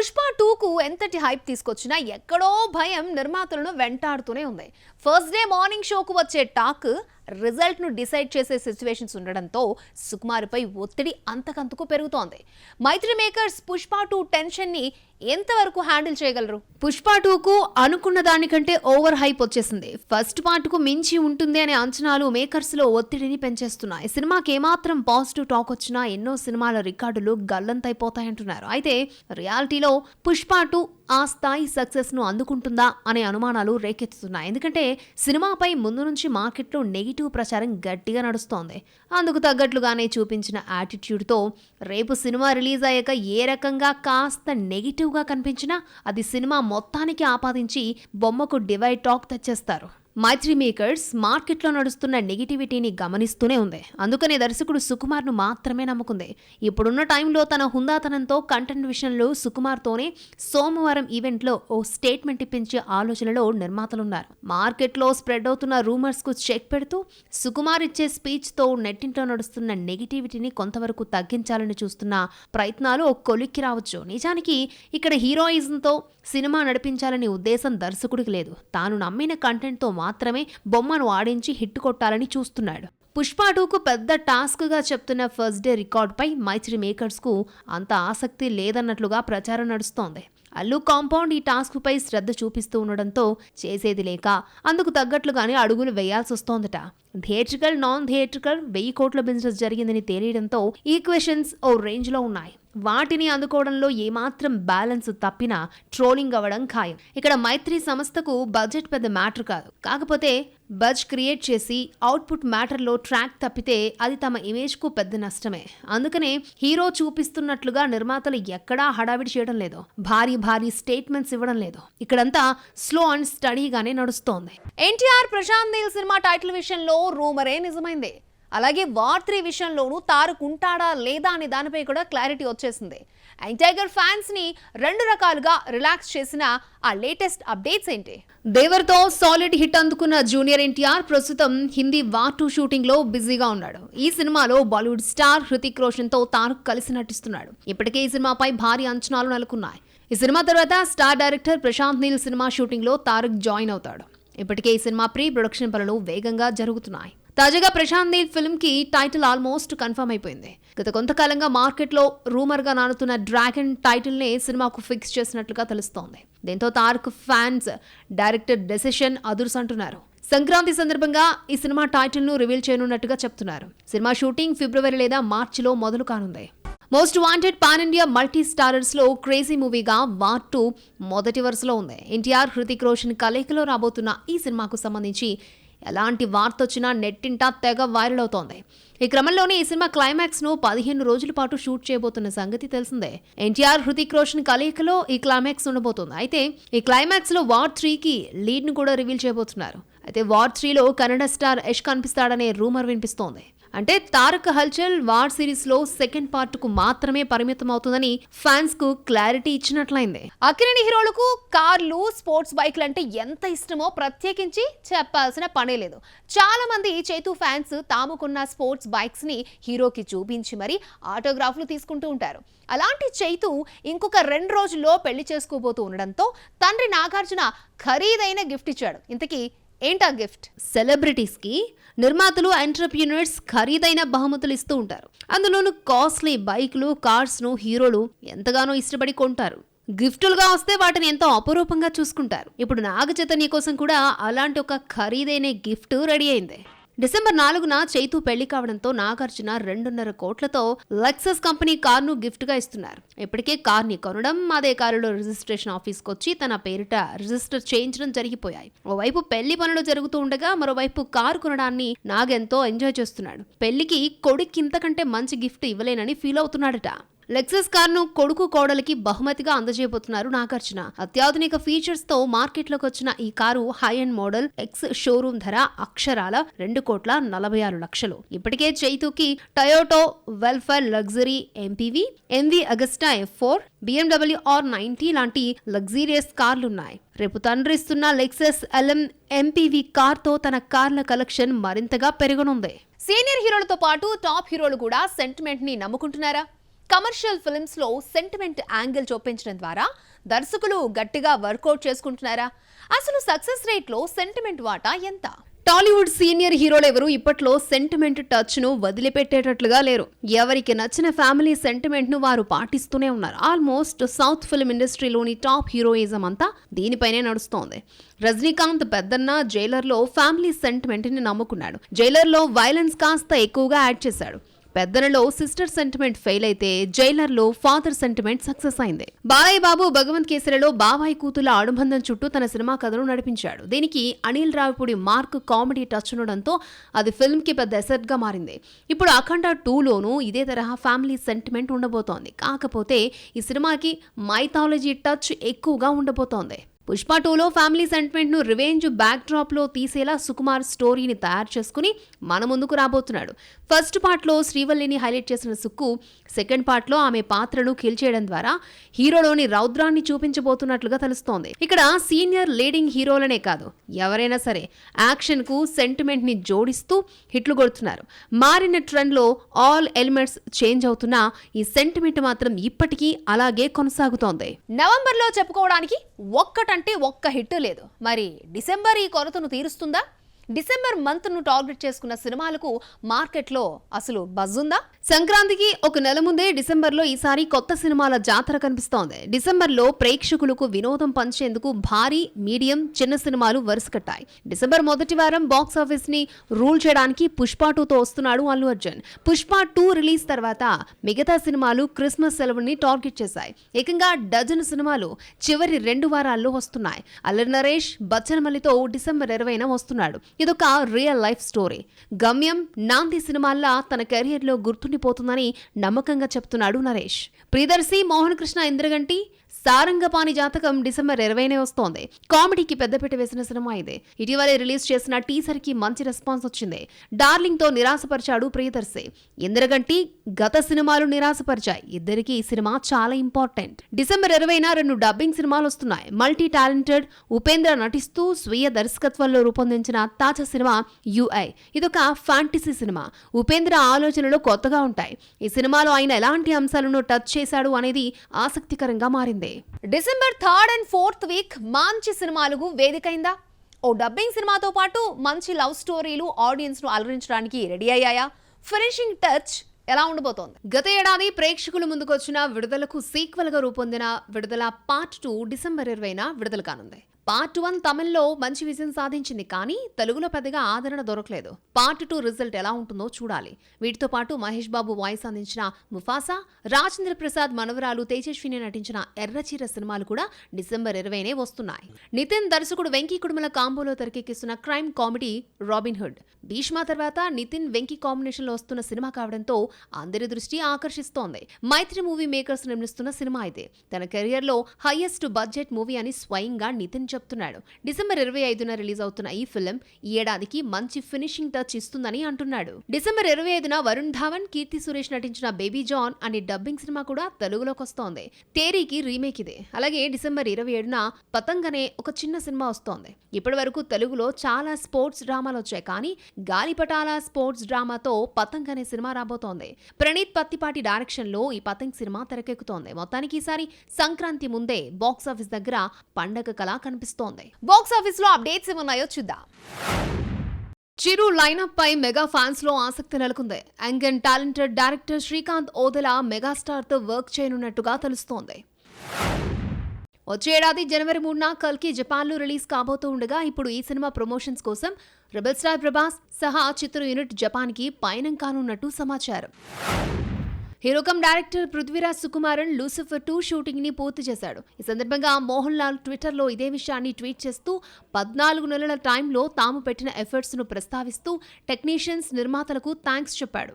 పుష్ప 2కు ఎంతటి హైప్ తీసుకొచ్చినా ఎక్కడో భయం నిర్మాతలను వెంటాడుతూనే ఉంది. ఫస్ట్ డే మార్నింగ్ షోకు వచ్చే టాక్ రిజల్ట్ ను డిసైడ్ చేసే సిచ్యువేషన్స్ ఉండడంతో సుకుమార్పై ఒత్తిడి అంతకంతకు పెరుగుతోంది. మైత్రి మేకర్స్ పుష్ప 2 టెన్షన్ ని ఎంతవరకు హ్యాండిల్ చేయగలరు? పుష్ప 2కు అనుకున్న దానికంటే ఓవర్ హైప్ వచ్చేసింది. ఫస్ట్ పార్ట్ కు మించి ఉంటుంది అనే అంచనాలు మేకర్స్ లో ఒత్తిడిని పెంచేస్తున్నాయి. సినిమాకి ఏమాత్రం పాజిటివ్ టాక్ వచ్చినా ఎన్నో సినిమాల రికార్డులు గల్లంతైపోతాయంటున్నారు. అయితే రియాలిటీలో పుష్ప 2 ఆ స్థాయి సక్సెస్ ను అందుకుంటుందా అనే అనుమానాలు రేకెత్తుతున్నాయి. ఎందుకంటే సినిమాపై ముందు నుంచి మార్కెట్లో నెగిటివ్ ప్రచారం గట్టిగా నడుస్తోంది. అందుకు తగ్గట్లుగానే చూపించిన యాటిట్యూడ్ తో రేపు సినిమా రిలీజ్ అయ్యాక ఏ రకంగా కాస్త నెగిటివ్ గా కనిపించినా అది సినిమా మొత్తానికి ఆపాదించి బొమ్మకు డివైడ్ టాక్ తెచ్చేస్తారు. మైత్రి మేకర్స్ మార్కెట్లో నడుస్తున్న నెగిటివిటీని గమనిస్తూనే ఉంది. అందుకనే దర్శకుడు సుకుమార్ ను మాత్రమే నమ్ముకుంది. ఇప్పుడున్న టైంలో తన హుందాతనంతో కంటెంట్ విషయంలో సుకుమార్తోనే సోమవారం ఈవెంట్లో ఓ స్టేట్మెంట్ ఇప్పించే ఆలోచనలో నిర్మాతలున్నారు. మార్కెట్లో స్ప్రెడ్ అవుతున్న రూమర్స్ కు చెక్ పెడుతూ సుకుమార్ ఇచ్చే స్పీచ్ తో నెట్టింట్లో నడుస్తున్న నెగిటివిటీని కొంతవరకు తగ్గించాలని చూస్తున్న ప్రయత్నాలు ఓ కొలిక్కి రావచ్చు. నిజానికి ఇక్కడ హీరోయిజంతో సినిమా నడిపించాలనే ఉద్దేశం దర్శకుడికి లేదు. తాను నమ్మిన కంటెంట్ తో మాత్రమే బొమ్మను ఆడించి హిట్ కొట్టాలని చూస్తున్నాడు. పుష్ప 2కు పెద్ద టాస్క్ గా చెప్తున్న ఫస్ట్ డే రికార్డ్ పై మైత్రి మేకర్స్ కు అంత ఆసక్తి లేదన్నట్లుగా ప్రచారం నడుస్తోంది. అల్లు కాంపౌండ్ ఈ టాస్క్ పై శ్రద్ధ చూపిస్తూ ఉండడంతో చేసేది లేక అందుకు తగ్గట్లుగానే అడుగులు వేయాల్సి వస్తోందట. థియేట్రికల్ నాన్ థియేట్రికల్ 1000 కోట్ల బిజినెస్ జరిగిందని తేలియడంతో ఈక్వేషన్స్ ఓ రేంజ్ లో ఉన్నాయి. వాటిని అందుకోవడంలో ఏమాత్రం బ్యాలెన్స్ తప్పినా ట్రోలింగ్ అవ్వడం ఖాయం. ఇక్కడ మైత్రి సంస్థకు బడ్జెట్ పెద్ద మ్యాటర్ కాదు. కాకపోతే బజ్ క్రియేట్ చేసి అవుట్పుట్ మ్యాటర్లో ట్రాక్ తప్పితే అది తమ ఇమేజ్ కు పెద్ద నష్టమే. అందుకనే హీరో చూపిస్తున్నట్లుగా నిర్మాతలు ఎక్కడా హడావిడి చేయడం లేదు, భారీ స్టేట్మెంట్స్ ఇవ్వడం లేదు. ఇక్కడంతా స్లో అండ్ స్టడీగానే నడుస్తోంది. ఎన్టీఆర్ ప్రశాంత్ నీల్ సినిమా టైటిల్ విషయంలో రూమరే నిజమైంది. అలాగే వార్ 3 విషయంలోనూ తారక్ ఉంటాడా లేదా అనే దానిపై కూడా క్లారిటీ వచ్చేసింది. యంగ్ టైగర్ ఫ్యాన్స్ ని 2 రకాలుగా రిలాక్స్ చేసిన ఆ లేటెస్ట్ అప్డేట్స్ ఏంటి? దేవర్తో సాలిడ్ హిట్ అందుకున్న జూనియర్ ఎన్టీఆర్ ప్రస్తుతం హిందీ వార్ 2 షూటింగ్ లో బిజీగా ఉన్నాడు. ఈ సినిమాలో బాలీవుడ్ స్టార్ హృతిక్ రోషన్ తో తారక్ కలిసి నటిస్తున్నాడు. ఇప్పటికే ఈ సినిమాపై భారీ అంచనాలు నెలకొన్నాయి. ఈ సినిమా తర్వాత star director Prashanth Neel cinema shooting లో తారక్ జాయిన్ అవుతాడు. ఇప్పటికే ఈ సినిమా ప్రీ ప్రొడక్షన్ పనులు వేగంగా జరుగుతున్నాయి. తాజాగా ప్రశాంత్ నీల్ ఫిల్మ్ కి టైటిల్ ఆల్మోస్ట్ కన్ఫర్మ్ అయిపోయింది. గత కొంతకాలంగా మార్కెట్ లో రూమర్ గా నానుతున్న డ్రాగన్ టైటిల్ నే సినిమాకు ఫిక్స్ చేసినట్లుగా తెలుస్తోంది. దీంతో తారక్ ఫ్యాన్స్ డైరెక్టర్ డెసిషన్ అదుర్స్ అంటున్నారు. సంక్రాంతి సందర్భంగా ఈ సినిమా టైటిల్ ను రివీల్ చేయనున్నట్టుగా చెప్తున్నారు. సినిమా షూటింగ్ ఫిబ్రవరి లేదా మార్చిలో మొదలు కానుంది. Most wanted pan India multi starrers లో క్రేజీ మూవీగా వార్ 2 మొదటి వరుసలో ఉంది. ఎన్టీఆర్ హృతిక్ రోషన్ కలయికలో రాబోతున్న ఈ సినిమాకు సంబంధించి ఎలాంటి వార్త వచ్చినా నెట్టింటా తెగ వైరల్ అవుతోంది. ఈ క్రమంలోనే ఈ సినిమా క్లైమాక్స్ ను 15 రోజుల పాటు షూట్ చేయబోతున్న సంగతి తెలిసిందే. ఎన్టీఆర్ హృతిక్ రోషన్ కలయికలో ఈ క్లైమాక్స్ ఉండబోతోంది. అయితే ఈ క్లైమాక్స్ లో వార్ 3కి లీడ్ ను కూడా రివీల్ చేయబోతున్నారు. అయితే వార్ 3లో కన్నడ స్టార్ యష్ కనిపిస్తాడనే రూమర్ వినిపిస్తోంది. అంటే తారక్ హల్చల్ వార్ సిరీస్ లో సెకండ్ పార్ట్ కు మాత్రమే పరిమితం అవుతుందని ఫ్యాన్స్ కు క్లారిటీ ఇచ్చినట్లయింది. అక్కినేని హీరోలకు కార్లు, స్పోర్ట్స్ బైక్లు అంటే ఎంత ఇష్టమో ప్రత్యేకించి చెప్పాల్సిన పనే లేదు. చాలా మంది చైతు ఫ్యాన్స్ తాముకున్న స్పోర్ట్స్ బైక్స్ ని హీరోకి చూపించి మరి ఆటోగ్రాఫ్లు తీసుకుంటూ ఉంటారు. అలాంటి చైతు ఇంకొక 2 రోజుల్లో పెళ్లి చేసుకోబోతూ ఉండడంతో తండ్రి నాగార్జున ఖరీదైన గిఫ్ట్ ఇచ్చాడు. ఇంతకీ ఏంటా గిఫ్ట్? సెలబ్రిటీస్ కి నిర్మాతలు, ఎంటర్‌ప్రెన్యూర్స్ ఖరీదైన బహుమతులు ఇస్తూ ఉంటారు. అందులోనూ కాస్ట్లీ బైక్లు, కార్స్ ను హీరోలు ఎంతగానో ఇష్టపడి కొంటారు. గిఫ్టులుగా వస్తే వాటిని ఎంతో అపురూపంగా చూసుకుంటారు. ఇప్పుడు నాగ చైతన్య కోసం కూడా అలాంటి ఒక ఖరీదైన గిఫ్ట్ రెడీ అయింది. డిసెంబర్ 4న చైతు పెళ్లి కావడంతో నాగార్జున 2.5 కోట్లతో లెక్సస్ కంపెనీ కారును గిఫ్ట్ గా ఇస్తున్నారు. ఇప్పటికే కార్ని కొనడం, అదే కారులో రిజిస్ట్రేషన్ ఆఫీస్కి వచ్చి తన పేరిట రిజిస్టర్ చేయించడం జరిగిపోయాయి. ఓవైపు పెళ్లి పనులు జరుగుతూ ఉండగా మరోవైపు కారు కొనడాన్ని నాగెంతో ఎంజాయ్ చేస్తున్నాడు. పెళ్లికి కొడుక్కి ఇంతకంటే మంచి గిఫ్ట్ ఇవ్వలేనని ఫీల్ అవుతున్నాడట. లెక్సస్ కార్ను కొడుకు కోడలికి బహుమతిగా అందజేయబోతున్నారు నాగార్జున. అత్యాధునిక ఫీచర్స్ తో మార్కెట్లోకి వచ్చిన ఈ car high end model. Ex showroom ధర అక్షరాల 2,46,00,000. ఇప్పటికే చైతుకి Toyota Vellfire luxury MPV, MV Agusta F4, BMW R90 లాంటి లగ్జీరియస్ కార్లున్నాయి. రేపు తండ్రిస్తున్న లెక్సస్ LM ఎంపీవీ కార్ తో తన కార్ల కలెక్షన్ మరింతగా పెరగనుంది. సీనియర్ హీరోలతో పాటు టాప్ హీరోలు కూడా సెంటిమెంట్ ని నమ్ముకుంటున్నారా? కమర్షియల్ ఫిల్మ్స్ లో సెంటిమెంట్ యాంగిల్ చూపించడం ద్వారా దర్శకులు గట్టిగా వర్కౌట్ చేసుకుంటున్నారా? అసలు సక్సెస్ రేట్ లో సెంటిమెంట్ వాటా ఎంత? టాలీవుడ్ సీనియర్ హీరోలు ఎవరు ఇప్పట్లో సెంటిమెంట్ టచ్ ను వదిలిపెట్టేటట్లుగా లేరు. ఎవరికి నచ్చిన ఫ్యామిలీ సెంటిమెంట్ ను వారు పాటిస్తూనే ఉన్నారు. ఆల్మోస్ట్ సౌత్ ఫిల్మ్ ఇండస్ట్రీలోని టాప్ హీరోయిజం అంతా దీనిపైనే నడుస్తోంది. రజనీకాంత్ పెద్దన్న జైలర్ లో ఫ్యామిలీ సెంటిమెంట్ ని నమ్ముకున్నాడు. జైలర్ లో వైలెన్స్ కాస్త ఎక్కువగా యాడ్ చేశాడు. పెద్దనలో సిస్టర్ సెంటిమెంట్ ఫెయిల్ అయితే జైలర్ లో ఫాదర్ సెంటిమెంట్ సక్సెస్ అయింది. బాలయ్య బాబు భగవంత్ కేసరిలో బాబాయ్ కూతుల ఆడుబంధం చుట్టూ తన సినిమా కథను నడిపించాడు. దీనికి Anil Ravipudi mark comedy touch ఉండడంతో అది ఫిల్మ్ కి పెద్ద ఎసెట్ గా మారింది. ఇప్పుడు అఖండ 2లోనూ ఇదే తరహా ఫ్యామిలీ సెంటిమెంట్ ఉండబోతోంది. కాకపోతే ఈ సినిమాకి మైథాలజీ టచ్ ఎక్కువగా ఉండబోతోంది. పుష్ప 2లో ఫ్యామిలీ సెంటిమెంట్ ను రివెంజ్ బ్యాక్ డ్రాప్ లో తీసేలా సుకుమార్ స్టోరీని తయారు చేసుకుని మన ముందుకు రాబోతున్నాడు. ఫస్ట్ పార్ట్ లో శ్రీవల్లిని హైలైట్ చేసిన సుక్కు సెకండ్ పార్ట్ లో ఆమె పాత్రను కిల్ చేయడం ద్వారా హీరోలోని రౌద్రాన్ని చూపించబోతున్నట్లుగా తెలుస్తోంది. ఇక్కడ సీనియర్ లీడింగ్ హీరోలనే కాదు, ఎవరైనా సరే యాక్షన్ కు సెంటిమెంట్ ని జోడిస్తూ హిట్లు కొడుతున్నారు. మారిన ట్రెండ్ లో ఆల్ ఎలిమెంట్స్ చేంజ్ అవుతున్నా ఈ సెంటిమెంట్ మాత్రం ఇప్పటికీ అలాగే కొనసాగుతోంది. నవంబర్ లో చెప్పుకోవడానికి ఒక్కటంటే ఒక్క హిట్ లేదు. మరి డిసెంబర్ ఈ కొరతను తీరుస్తుందా? డిసెంబర్ మంత్ ను టార్గెట్ చేసుకున్న సినిమాలకు మార్కెట్లో అసలు బజ్ ఉందా? సంక్రాంతికి ఒక నెల ముందే డిసెంబర్లో ఈసారి కొత్త సినిమాల జాతర కనిపిస్తోంది. డిసెంబర్లో ప్రేక్షకులకు వినోదం పంచేందుకు భారీ, మీడియం, చిన్న సినిమాలు వరుస కట్టాయి. డిసెంబర్ మొదటి వారం బాక్స్ ఆఫీస్ ని రూల్ చేయడానికి పుష్ప 2తో వస్తున్నాడు అల్లు అర్జున్. పుష్ప 2 రిలీజ్ తర్వాత మిగతా సినిమాలు క్రిస్మస్ సెలవుని టార్గెట్ చేశాయి. ఏకంగా డజన్ సినిమాలు చివరి 2 వారాల్లో వస్తున్నాయి. అల్లరి నరేష్ బచ్చనమల్లితో డిసెంబర్ 20న వస్తున్నాడు. ఇదొక రియల్ లైఫ్ స్టోరీ. గమ్యం, నాంది సినిమాల్లా తన కెరియర్ లో గుర్తుండిపోతుందని నమ్మకంగా చెప్తున్నాడు నరేష్. ప్రియదర్శి, మోహన్ కృష్ణ, ఇంద్రగంటి, సారంగపాణి జాతకం డిసెంబర్ 20నే వస్తోంది. కామెడీకి పెద్దపీట వేసిన సినిమా ఇదే. ఇటీవలే రిలీజ్ చేసిన టీజర్ కి మంచి రెస్పాన్స్ వచ్చింది. డార్లింగ్ తో నిరాశపరిచాడు ప్రియదర్శి. ఇంద్రగంటి గత సినిమాలు నిరాశపరిచాయి. ఇద్దరికి ఈ సినిమా చాలా ఇంపార్టెంట్. డిసెంబర్ 20న 2 డబ్బింగ్ సినిమాలు వస్తున్నాయి. మల్టీ టాలెంటెడ్ ఉపేంద్ర నటిస్తూ స్వీయ దర్శకత్వంలో రూపొందించిన తాజా సినిమా యుఐ. ఇదొక ఫ్యాంటసీ సినిమా. ఉపేంద్ర ఆలోచనలు కొత్తగా ఉంటాయి. ఈ సినిమాలో ఆయన ఎలాంటి అంశాలను టచ్ చేశాడు అనేది ఆసక్తికరంగా మారింది. December 3rd and 4th week మంచి సినిమాలకు వేదికైందా? ఓ డబ్బింగ్ సినిమాతో పాటు మంచి లవ్ స్టోరీలు ఆడియన్స్ ను అలరించడానికి రెడీ అయ్యాయా? ఫినిషింగ్ టచ్ ఎలా ఉండబోతోంది? గత ఏడాది ప్రేక్షకుల ముందుకొచ్చిన విడుదలకు సీక్వెల్ గా రూపొందిన విడుదల పార్ట్ 2 డిసెంబర్ 20న విడుదల కానుంది. పార్ట్ 1 తమిళ్లో మంచి విజయం సాధించింది, కానీ తెలుగులో పెద్దగా ఆదరణ దొరకలేదు. పార్ట్ 2 రిజల్ట్ ఎలా ఉంటుందో చూడాలి. వీటితో పాటు మహేష్ బాబు వాయిస్ అందించిన ముఫాసా, రాజేంద్ర ప్రసాద్ మనవరాలు తేజస్విని నటించిన ఎర్రచీర సినిమాలు కూడా డిసెంబర్ 20నే వస్తున్నాయి. నితిన్ దర్శకుడు వెంకీ కుడుమల కాంబోలో తెరకెక్కిస్తున్న crime comedy Robin Hood. Bheeshma తర్వాత నితిన్ వెంకీ కాంబినేషన్ లో వస్తున్న సినిమా కావడంతో అందరి దృష్టి ఆకర్షిస్తోంది. మైత్రి మూవీ మేకర్స్ నిర్మిస్తున్న సినిమా అయితే తన కెరియర్ లో హైయెస్ట్ బడ్జెట్ మూవీ అని స్వయంగా నితిన్ చెప్తున్నాడు. డిసెంబర్ 25న రిలీజ్ అవుతున్న ఈ ఫిల్మ్ ఈ ఏడాదికి మంచి ఫినిషింగ్ టచ్ ఇస్తుందని అంటున్నాడు. డిసెంబర్ 25న వరుణ్ ధావన్, కీర్తి సురేష్ నటించిన బేబీ జాన్ అనే డబ్బింగ్ సినిమా కూడా తెలుగులోకి వస్తోంది. తేరీకి రీమేక్ ఇదే. అలాగే డిసెంబర్ 27న పతంగ్ అనే ఒక చిన్న సినిమా వస్తోంది. ఇప్పటి వరకు తెలుగులో చాలా స్పోర్ట్స్ డ్రామాలు వచ్చాయి, కానీ గాలిపటాల స్పోర్ట్స్ డ్రామాతో పతంగ్ అనే సినిమా రాబోతోంది. ప్రణీత్ పత్తిపాటి డైరెక్షన్ లో ఈ పతంగ్ సినిమా తెరకెక్కుతోంది. మొత్తానికి ఈసారి సంక్రాంతి ముందే బాక్స్ ఆఫీస్ దగ్గర పండగ కళ కనిపిస్తోంది. బాక్స్ ఆఫీస్ లో అప్డేట్స్ ఏమున్నాయో చూద్దాం. చిరు లైనప్ పై మెగా ఫ్యాన్స్ లో ఆసక్తి నెలకొంది. Young and talented director Srikanth Odela megastar తో వర్క్ చేయనున్నట్టుగా తెలుస్తోంది. వచ్చే ఏడాది జనవరి 3న కల్కి జపాన్లో రిలీజ్ కాబోతూ ఉండగా ఇప్పుడు ఈ సినిమా ప్రమోషన్స్ కోసం రెబల్ స్టార్ ప్రభాస్ సహా చిత్ర యూనిట్ జపాన్ కి పయనం కానున్నట్టు సమాచారం. Hero cum director Prithviraj Sukumaran Lucifer 2 shooting ని పూర్తి చేశాడు. ఈ సందర్భంగా మోహన్ లాల్ ట్విట్టర్ లో ఇదే విషయాన్ని ట్వీట్ చేస్తూ 14 నెలల టైంలో తాము పెట్టిన ఎఫర్ట్స్ ను ప్రస్తావిస్తూ టెక్నీషియన్స్, నిర్మాతలకు థ్యాంక్స్ చెప్పాడు.